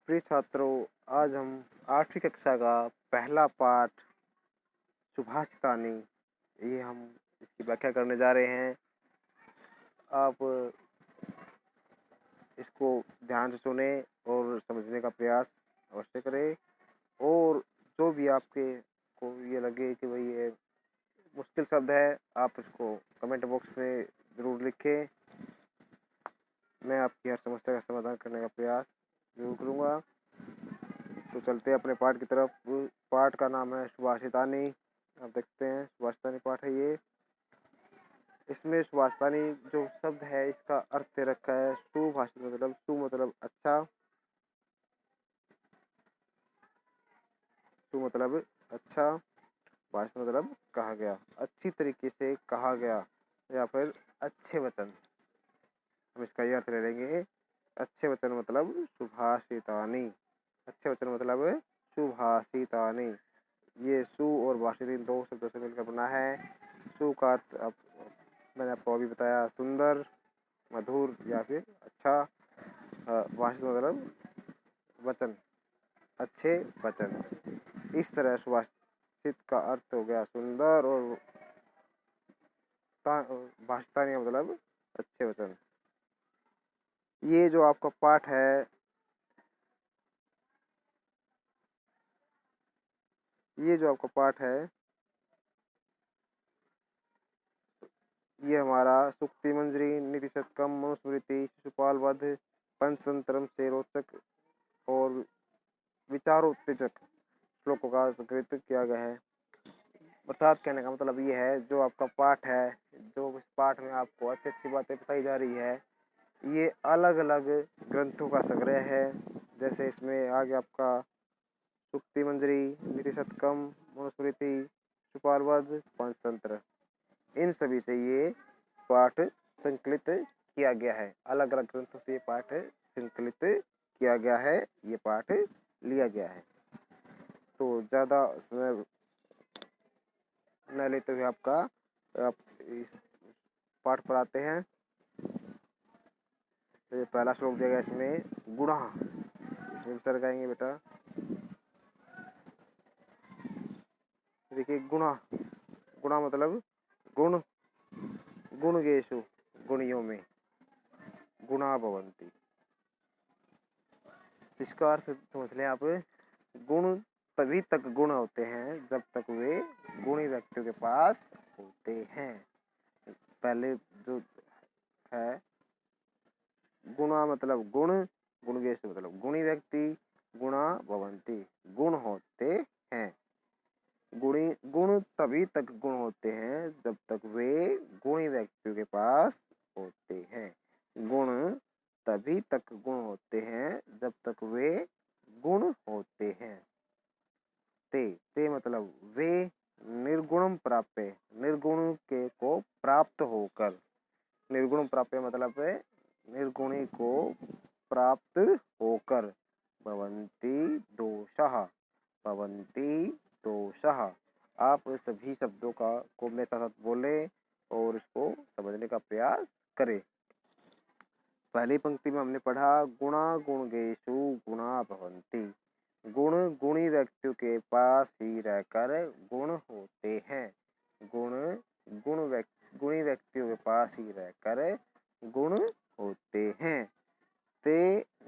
प्रिय छात्रों, आज हम 8वीं कक्षा का पहला पाठ सुभाषितानी ये हम इसकी व्याख्या करने जा रहे हैं। आप इसको ध्यान से सुने और समझने का प्रयास अवश्य करें, और जो भी आपके को ये लगे कि भाई ये मुश्किल शब्द है, आप इसको कमेंट बॉक्स में ज़रूर लिखें। मैं आपकी हर समस्या का समाधान करने का प्रयास ज़रूर करूँगा। तो चलते हैं अपने पाठ की तरफ। पाठ का नाम है सुभाषितानी। आप देखते हैं सुभाषितानी पाठ है ये। इसमें सुभाषितानी जो शब्द है इसका अर्थ दे रखा है सुभाषित मतलब सु मतलब अच्छा, सु मतलब अच्छा, भाषित मतलब कहा गया, अच्छी तरीके से कहा गया या फिर अच्छे वचन। हम इसका ये अर्थ ले लेंगे। अच्छे वचन मतलब सुभाषितानी। अच्छे वचन मतलब सुभाषितानी। ये सु और भाषित इन दो शब्दों से मिलकर बना है। सु का अर्थ अब मैंने आपको अभी बताया, सुंदर, मधुर या फिर अच्छा। भाषित मतलब वचन, अच्छे वचन। इस तरह सुभाषित का अर्थ हो गया सुंदर, और भाषितानी मतलब अच्छे वचन। ये जो आपका पाठ है, ये जो आपका पाठ है ये हमारा सूक्ति मंजरी, नीति शतकम, मनुस्मृति, शिशुपाल वध, पंचतंत्रम से रोचक और विचारोत्तेजक श्लोकों का संकलित किया गया है। अर्थात कहने का मतलब ये है, जो आपका पाठ है, जो इस पाठ में आपको अच्छी अच्छी बातें बताई जा रही है, ये अलग अलग ग्रंथों का संग्रह है। जैसे इसमें आगे आपका सूक्ति मंजरी, नीति शतकम, मनुस्मृति, शिशुपाल वध, पंचतंत्र, इन सभी से ये पाठ संकलित किया गया है। अलग अलग ग्रंथों से ये पाठ संकलित किया गया है, ये पाठ लिया गया है। तो ज़्यादा समय न लेते हुए आप इस पाठ पर आते हैं। तो ये पहला श्लोक दिया गया, इसमें गुणा, इसमें विसर्ग आएंगे बेटा। देखिए गुणा, गुणा मतलब गुण, गुणगेषु, गुणियों में, गुणा भवन्ति। इसका अर्थ समझ लें आप। गुण तभी तक गुण होते हैं जब तक वे गुणी व्यक्तियों के पास होते हैं। पहले जो है गुणा मतलब गुण, गुणगेश मतलब गुणी व्यक्ति, गुणा भवन्ति, गुण होते हैं। गुण तभी तक गुण होते हैं जब तक वे गुणी व्यक्तियों के पास होते हैं। गुण तभी तक गुण होते हैं जब तक वे गुण होते हैं। ते मतलब वे निर्गुणम प्राप्य, निर्गुण के को प्राप्त होकर। निर्गुण प्राप्य मतलब निर्गुणी को प्राप्त होकर। भवन्ति दोषः, भवन्ति दोषः। आप सभी शब्दों को मेरे साथ बोले और इसको समझने का प्रयास करें। पहली पंक्ति में हमने पढ़ा गुणा गुणगेषु गुणा भवन्ति। गुण गुणी व्यक्तियों के पास ही रहकर गुण होते हैं। गुण गुणी व्यक्तियों के पास ही रहकर गुण होते हैं। ते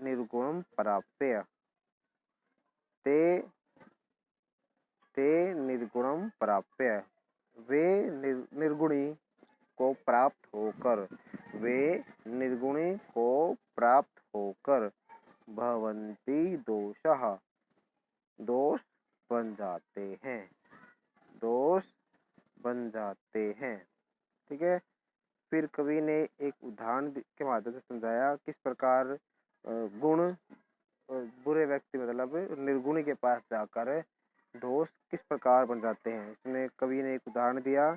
निर्गुणम प्राप्य, ते निर्गुणम प्राप्य, वे निर्गुणी को प्राप्त होकर, वे निर्गुणी को प्राप्त होकर भवन्ति दोषः, दोष बन जाते हैं, दोष बन जाते हैं। ठीक है। फिर कवि ने एक उदाहरण के माध्यम से समझाया किस प्रकार गुण बुरे व्यक्ति मतलब निर्गुणी के पास जाकर दोष किस प्रकार बन जाते हैं। इसमें कवि ने एक उदाहरण दिया।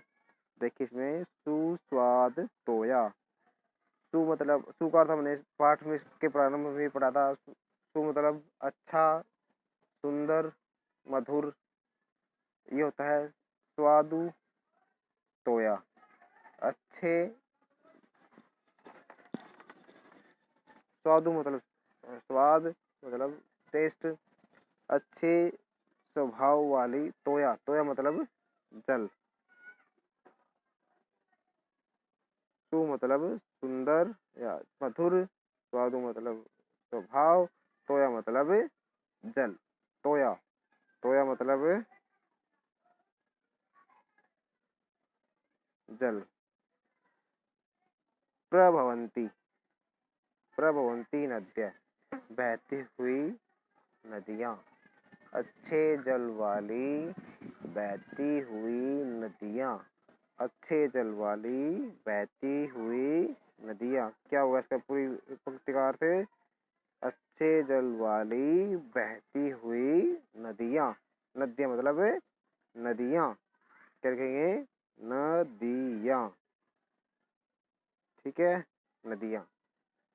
देखिए इसमें सुस्वाद तोया। सु मतलब सु का अर्थ हमने पाठ में के प्रारंभ में भी पढ़ा था। सु मतलब अच्छा, सुंदर, मधुर, ये होता है स्वादु तोया, अच्छे। स्वादु मतलब स्वाद मतलब टेस्ट। अच्छे स्वभाव वाली तोया, तोया मतलब जल। सु मतलब सुंदर या मधुर, स्वादु मतलब स्वभाव, तोया मतलब जल। तोया, तोया मतलब जल। प्रभवंती, प्रभवंती नद्य, बहती हुई नदियाँ। अच्छे जल वाली बहती हुई नदियाँ, अच्छे जल वाली बहती हुई नदियाँ। क्या होगा इसका पूरी पंक्ति का अर्थ? अच्छे जल वाली बहती हुई नदियाँ। नदियाँ मतलब नदियाँ, क्या लिखेंगे? नदियाँ। ठीक है, नदियाँ,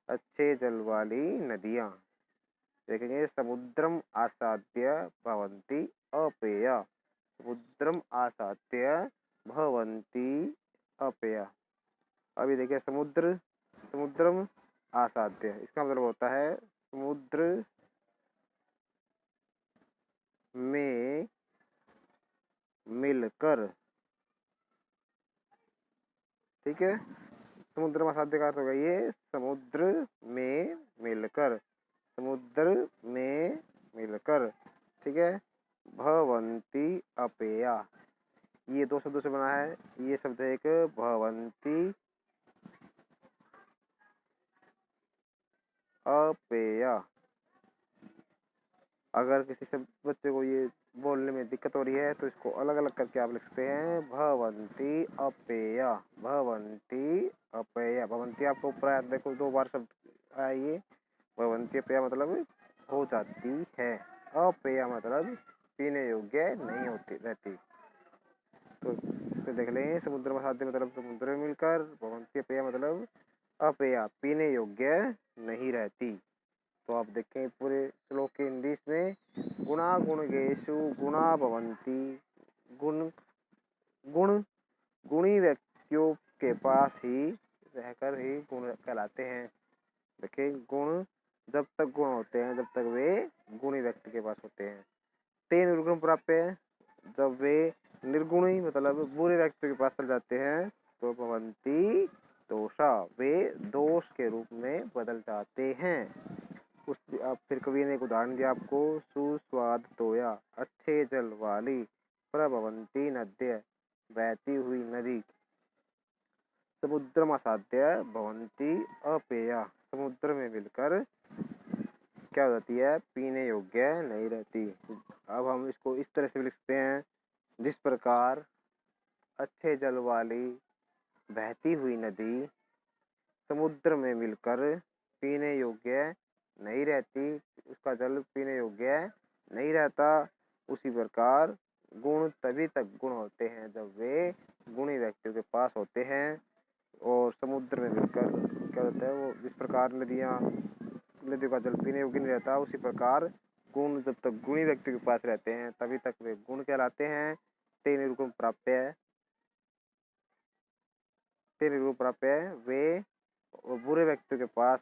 अच्छे जल वाली नदियाँ। देखेंगे समुद्रम आसाद्य भवन्ति अपेया, समुद्रम आसाद्य भवन्ति अपेया। अभी देखिए समुद्र, समुद्रम आसाद्य, इसका मतलब होता है समुद्र में मिलकर। ठीक है, समुद्र में असाध्य का अर्थ होगा ये समुद्र में मिलकर, समुद्र में मिलकर। ठीक है, भवन्ति अपेया, ये दो शब्दों से बना है। ये शब्द है एक भवन्ति अपेया। अगर किसी से बच्चे को ये बोलने में दिक्कत हो रही है तो इसको अलग अलग करके आप लिखते हैं भवन्ति अपेया, भवन्ति अपेया। भवन्ति आपको प्राय देखो 2 बार शब्द आया ये। भवन्ति अपेया मतलब हो जाती है, अपेया मतलब पीने योग्य नहीं होती रहती। तो इसमें देख लें समुद्र में साध्य मतलब समुद्र में मिलकर, भवन्ति अपेया मतलब अपेया पीने योग्य नहीं रहती। तो आप देखें पूरे श्लोक के इंग्लिश में, गुणा गुणगेषु गुणा भवन्ति, गुण गुण गुणी व्यक्तियों के पास ही रहकर ही गुण कहलाते हैं। देखिए गुण जब तक गुण होते हैं जब तक वे गुणी व्यक्ति के पास होते हैं। ते निर्गुण प्राप्य है, जब वे निर्गुणी मतलब बुरे व्यक्ति के पास चल जाते हैं तो भवन्ति दोषा, वे दोष के रूप में बदल जाते हैं। उस अब फिर कवि ने एक उदाहरण दिया आपको, सुस्वाद तोया, अच्छे जल वाली, प्रभवंती नद्य, बहती हुई नदी, समुद्रम असाध्य भवन्ति अपेया, समुद्र में मिलकर क्या हो जाती है? पीने योग्य नहीं रहती। अब हम इसको इस तरह से लिखते हैं, जिस प्रकार अच्छे जल वाली बहती हुई नदी समुद्र में मिलकर पीने योग्य नहीं रहती, उसका जल पीने योग्य नहीं रहता, उसी प्रकार गुण तभी तक गुण होते हैं जब वे गुणी व्यक्तियों के पास होते हैं। और समुद्र में मिलकर क्या होता है? वो जिस प्रकार नदियों का जल पीने योग्य नहीं रहता, उसी प्रकार गुण जब तक गुणी व्यक्ति के पास रहते हैं तभी तक वे गुण कहलाते हैं। ते निर्गुण प्राप्य है, ते निर्गुण प्राप्य है, वे बुरे व्यक्तियों के पास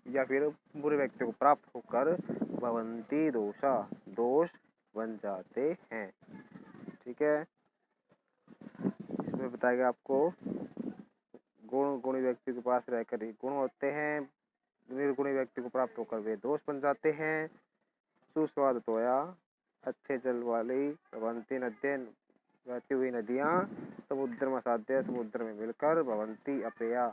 या फिर बुरे व्यक्तियों को प्राप्त होकर भवन्ति दोषा, दोष बन जाते हैं। ठीक है, इसमें बताया गया आपको गुण गुणी व्यक्ति के पास रहकर ही गुण होते हैं, निर्गुणी व्यक्ति को प्राप्त होकर वे दोष बन जाते हैं। सुस्वाद तोया, अच्छे जल वाली भवन्ति नद्य, बहती हुई नदियाँ, समुद्र में असाध्य, समुद्र में मिलकर, भवन्ति अपेया,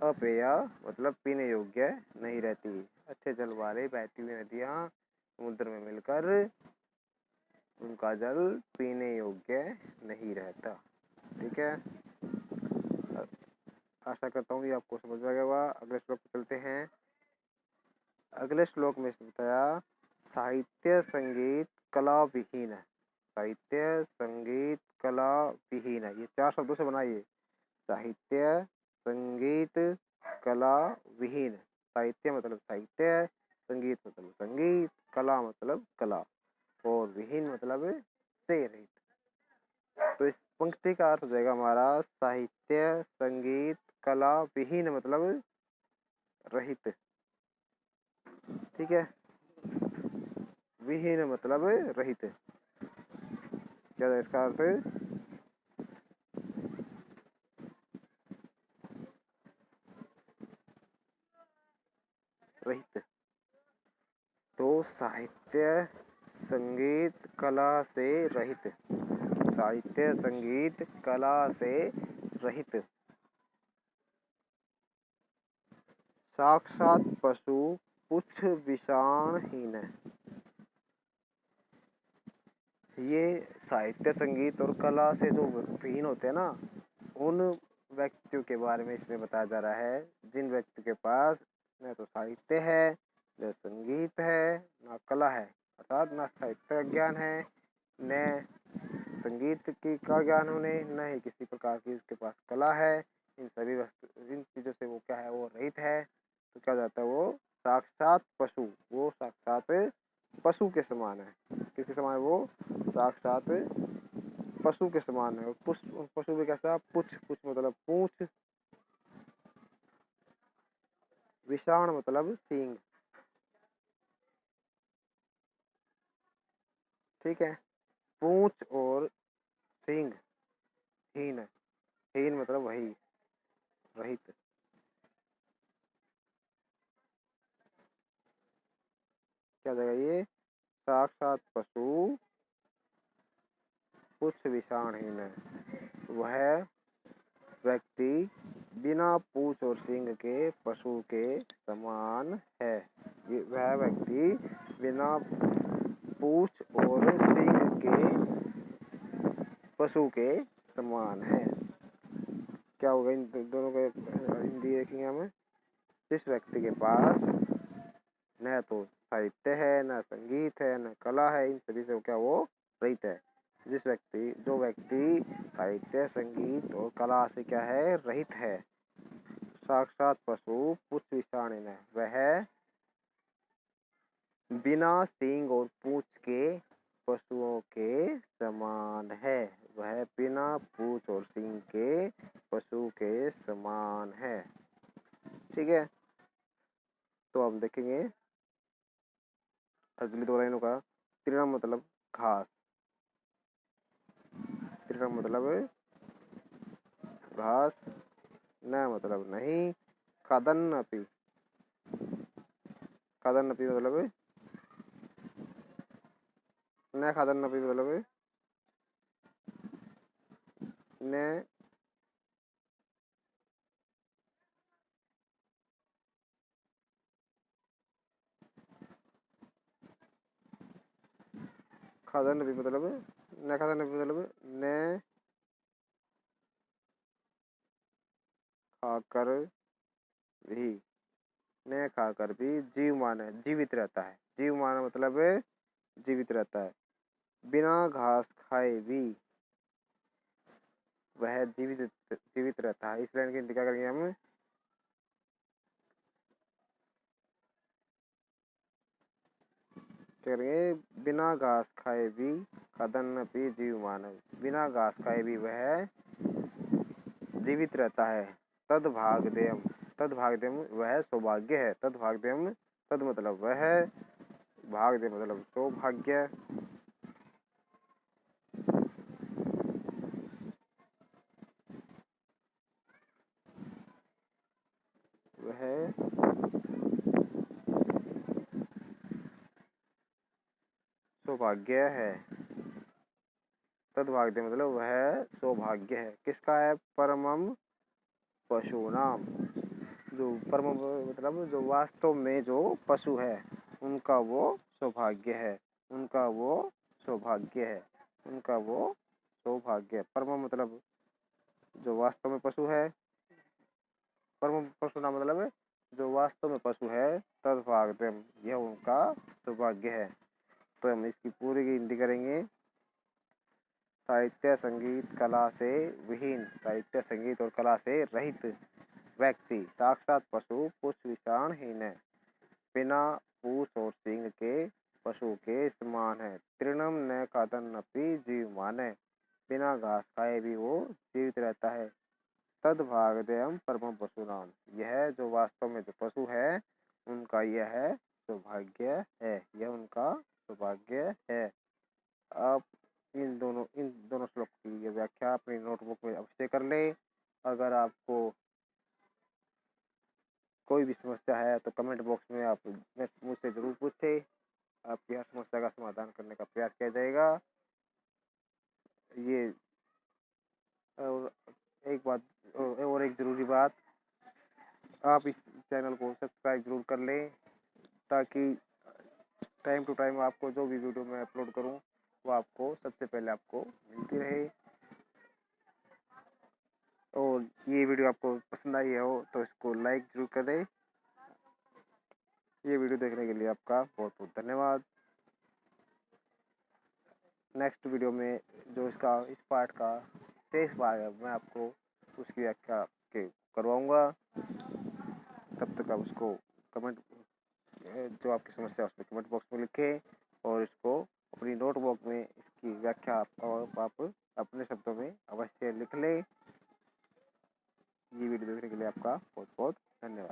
अपेया मतलब पीने योग्य नहीं रहती। अच्छे जल वाले बहती हुई नदियाँ समुद्र में मिलकर उनका जल पीने योग्य नहीं रहता। ठीक है, आशा करता हूँ ये आपको समझ में गया होगा। अगले श्लोक पर चलते हैं। अगले श्लोक में बताया साहित्य संगीत कला विहीन, साहित्य संगीत कला विहीन, ये 4 शब्दों से बना। ये साहित्य संगीत कला विहीन, साहित्य मतलब साहित्य, संगीत मतलब संगीत, कला मतलब कला, और विहीन मतलब से रहित। तो इस पंक्ति का अर्थ हो जाएगा हमारा साहित्य संगीत कला विहीन मतलब रहित। ठीक है। विहीन मतलब रहित। क्या है इसका अर्थ? रहित। तो साहित्य संगीत कला से रहित, साहित्य संगीत कला से रहित। साक्षात पशु पुच्छ विषाणहीन। ये साहित्य संगीत और कला से जो विहीन होते हैं ना, उन व्यक्तियों के बारे में इसमें बताया जा रहा है जिन व्यक्ति के पास न तो साहित्य है, न संगीत है, न कला है। अर्थात न साहित्य का ज्ञान है, न संगीत की का ज्ञान होने, न ही किसी प्रकार की उसके पास कला है। इन सभी इन चीज़ों से वो क्या है, वो रहित है। तो क्या जाता है, वो साक्षात पशु, वो साक्षात पशु के समान है। किसके समान है? वो साक्षात पशु के समान है। पशु भी कैसा? पुच्छ, पुच्छ मतलब पूंछ, विषाण मतलब सींग। ठीक है। पूंछ और सींग। हीन, हीन मतलब वही, रहित। क्या जाएगा ये? साक्षात पशु पुच्छ विषाणहीन है। वह व्यक्ति बिना पूंछ और सींग के पशु के समान है। वह व्यक्ति बिना पूंछ और सींग के पशु के समान है। क्या होगा इन दोनों का हिंदी देखेंगे हम। जिस व्यक्ति के पास न तो साहित्य है, न संगीत है, न कला है, इन सभी से क्या वो रहित है। जो व्यक्ति साहित्य संगीत और कला से क्या है, रहित है। साक्षात पशु पुच्छ विषाणहीन है। वह बिना सींग और पूंछ के पशुओं के समान है। वह बिना पूंछ और सींग के पशु के समान है। ठीक है। तो अब देखेंगे अगली दो लाइनों का। तृणम मतलब घास, तृणम मतलब घास, न मतलब नहीं, खादन्नपि, खादन्नपि मतलब न, खादन्नपि मतलब न, खादन्नपि मतलब न, खादन्नपि मतलब न खाकर भी, न खाकर भी जीवमान है, जीवित रहता है। जीवमान मतलब जीवित रहता है। बिना घास खाए भी वह जीवित रहता है। इस लाइन की हिंदी क्या करेंगे हम? क्या करेंगे? बिना घास खाए भी खादन्नपि जीवमानः। बिना घास खाए भी वह जीवित रहता है। तद्भाग्यम, तद्भाग्यम वह सौभाग्य है। तद्भाग्यम, तद मतलब वह, भाग्य मतलब सौभाग्य। वह सौभाग्य है। तद्भाग्य मतलब वह सौभाग्य है। किसका है? परमम पशुनाम, जो परम मतलब जो वास्तव में जो पशु है, उनका वो सौभाग्य है। उनका वो सौभाग्य है। उनका वो सौभाग्य। परम मतलब जो वास्तव में पशु है, परम पशुनाम मतलब जो वास्तव में पशु है, तद्भाग्यम यह उनका सौभाग्य है। तो हम इसकी पूरी की हिंदी करेंगे। साहित्य संगीत कला से विहीन, साहित्य संगीत और कला से रहित व्यक्ति साक्षात पशु पुच्छ विषाणहीन है। बिना पूंछ और सींग के पशु के समान है। तृणम न खादन्नपि जीवमान है। बिना घास खाए भी वो जीवित रहता है। तद्भाग्यम परम पशुनाम, यह जो वास्तव में जो पशु है, उनका यह है सौभाग्य है, यह उनका सौभाग्य है। आप इन दोनों श्लोक की व्याख्या अपनी नोटबुक में अवश्य कर लें। अगर आपको कोई भी समस्या है तो कमेंट बॉक्स में आप मुझसे ज़रूर पूछें। आपकी हर समस्या का समाधान करने का प्रयास किया जाएगा। ये और एक ज़रूरी बात, आप इस चैनल को सब्सक्राइब ज़रूर कर लें ताकि टाइम टू टाइम आपको जो भी वीडियो मैं अपलोड करूं वो आपको सबसे पहले आपको मिलती रहे। और ये वीडियो आपको पसंद आई हो तो इसको लाइक ज़रूर करें। ये वीडियो देखने के लिए आपका बहुत बहुत धन्यवाद। नेक्स्ट वीडियो में जो इस पार्ट का शेष भाग है मैं आपको उसकी व्याख्या करवाऊँगा। तब तक आप उसको कमेंट जो आपकी समस्या है उसमें कमेंट बॉक्स में लिखें और इसको अपनी नोटबुक में इसकी व्याख्या आप अपने शब्दों में अवश्य लिख लें। ये वीडियो देखने के लिए आपका बहुत बहुत धन्यवाद।